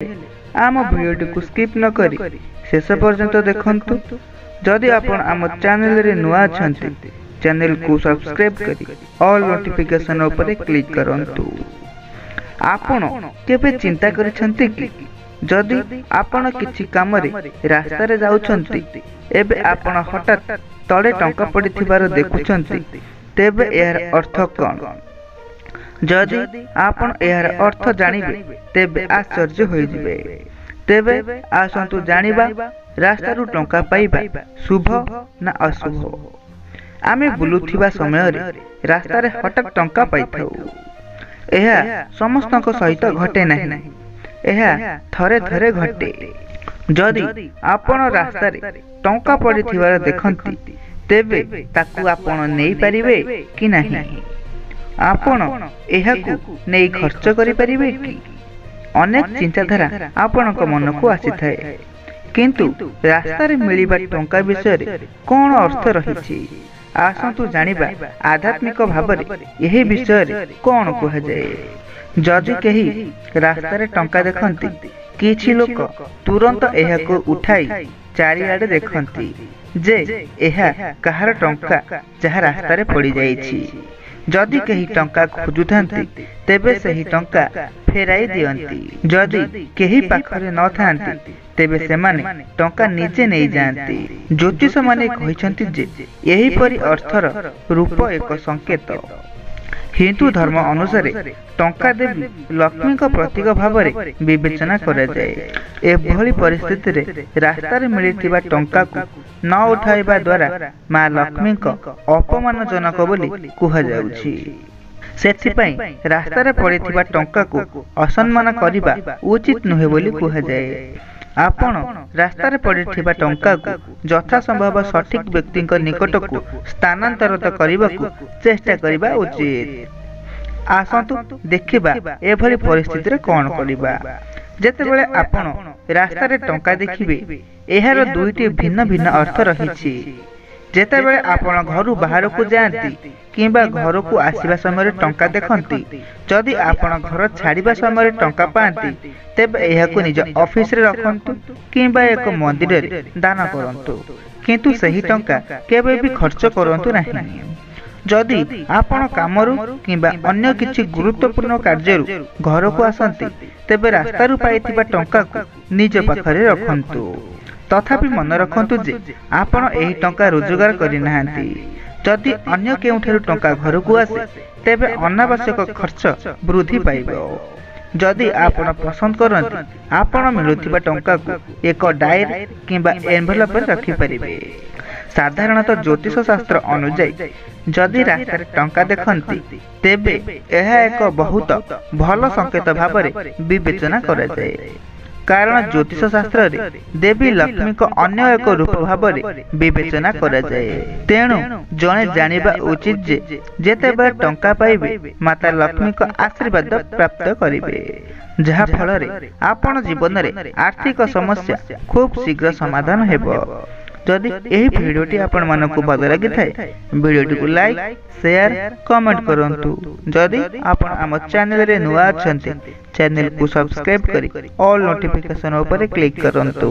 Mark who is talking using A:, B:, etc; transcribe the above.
A: आम भिडियोटी को स्किप न करी शेष पर्यंत देखंतु। जदि आपण आम चैनल रे नुआ छंती चैनल को सब्सक्राइब करी ऑल नोटिफिकेशन ऊपर क्लिक करंतु। आपण केबे चिंता करिसंती कि जदि आपण किछि काम रे रास्ता रे जाउछंती एबे आपण हठात तळे टंका पडिथिबार देखुछंती तेबे एहार अर्थ कोन? जदि आपण एहार अर्थ जानिबे तेबे आश्चर्य होई जिवे। तेबे आसंतु जानिबा रास्ता रु टंका पाइबा शुभ ना अशुभ। आमे बुलुथिबा समय रे रास्ता रे हठात टंका पाइथाउ। एहा समस्तक सहित घटे नाही, एहा थरे थरे घटे। जदि आपण रास्ता रे टंका पडिथिबार देखंती तेबे ताकू आपण नेई परिबे कि नाही? आपण एहाकू नेई खर्च करि परिबे कि? अनेक चिंताधारा आपणक मन को आसी थाए, किंतु रास्ता रे मिलिबा टंका विषय रे कोन अर्थ रहिछि? आसंतु जानिबा आध्यात्मिक भाबरे एही विषय रे कोन कह जाए। जदि केही रास्ता रे टंका देखंती किछि लोक तुरंत एहाकू उठाई चारिआडे देखंती जे एहा कहार टंका जहा रास्ता रे पड़ी जाइछि। जदि केही टंका खोजुथांती तेबे सही टंका फेराई दियंती। जदि केही पाखरे न थांती तेबे सेमाने टंका निजे नहीं जांती। ज्योतिष माने कहिसंती जे एही परि अर्थर रूप एक संकेत। हिंदू धर्म अनुसार टंका देवी लक्ष्मी का प्रतीक भाव में विवेचना करा जाए। एभली परिस्थिति रे रास्ता रे मिलिथिबा टंका को न उठाइबा द्वारा मां लक्ष्मी का अपमानजनक बोली कुहा जाउछि। सेथिपाई रास्ता रे पड़िथिबा टंका को असम्मान करिबा उचित नुहे बोली कुहा जाए। आपण रास्ता रे पड़िथिबा टंका को यथा संभव सठिक व्यक्ति निकट को स्थानांतरित करने को चेष्टा करिबा उचित। आसंतु देखिबा एभली परिस्थिति रे कोन करिबा। जेतेबेले आपण रास्ता रे टंका देखिबे एहार दुईटी भिन्न भिन्न अर्थ रहिछि। जेतेबेले आपण घरु बाहर को जांती किंबा घर को आसीबा समय टंका देखंती, जदि आपण घर छाड़िबा समय टंका पांती तेबे एहाकू निज ऑफिस रे रखंतु किंबा एक मंदिर रे दान करंतु, किंतु सही टंका केबे भी खर्च करंतु नाही। जदि आपण कामरु किंबा अन्य किछि गुरुत्वपूर्ण कार्यरु घर को आसंती तेबे रास्ता रु पाइथिबा टंका को निज पाखरे रखंतु। तथापि मन रखंतु जे आपण एही टंका रोजगार करि नाहांती। जदि अन्य केउठारु टंका घर को आसे तेबे अनावश्यक खर्च वृद्धि पाइबो। जदि आपण पसंद करंती आपण मिलुथिबा टंका को एक डायरी किंबा एनवेलप रे रखि परिबे। साधारणतः ज्योतिष शास्त्र अनुसार जदि रास्ता रे टंका देखंती तेबे एहा एक बहुत भल संकेत भाव में विवेचना करा जाए। कारण ज्योतिष शास्त्र रे देवी लक्ष्मी को अन्य एक रूप भाव में विवेचना करा जाए। तेणु जने जानिबा उचित जे जेतेबेले टंका पाइबे माता लक्ष्मी को आशीर्वाद प्राप्त करिवे, जहा फल रे आपण जीवन रे आर्थिक समस्या खूब शीघ्र समाधान हेबो। जदि एही भिडियोटी आपण मानको भल लागि थाए भिडियोटी को लाइक शेयर कमेंट करंतु। जदि आपण आम चैनल रे नुआ अछंती चैनल को सब्सक्राइब करी ऑल नोटिफिकेशन ऊपर क्लिक करंतु।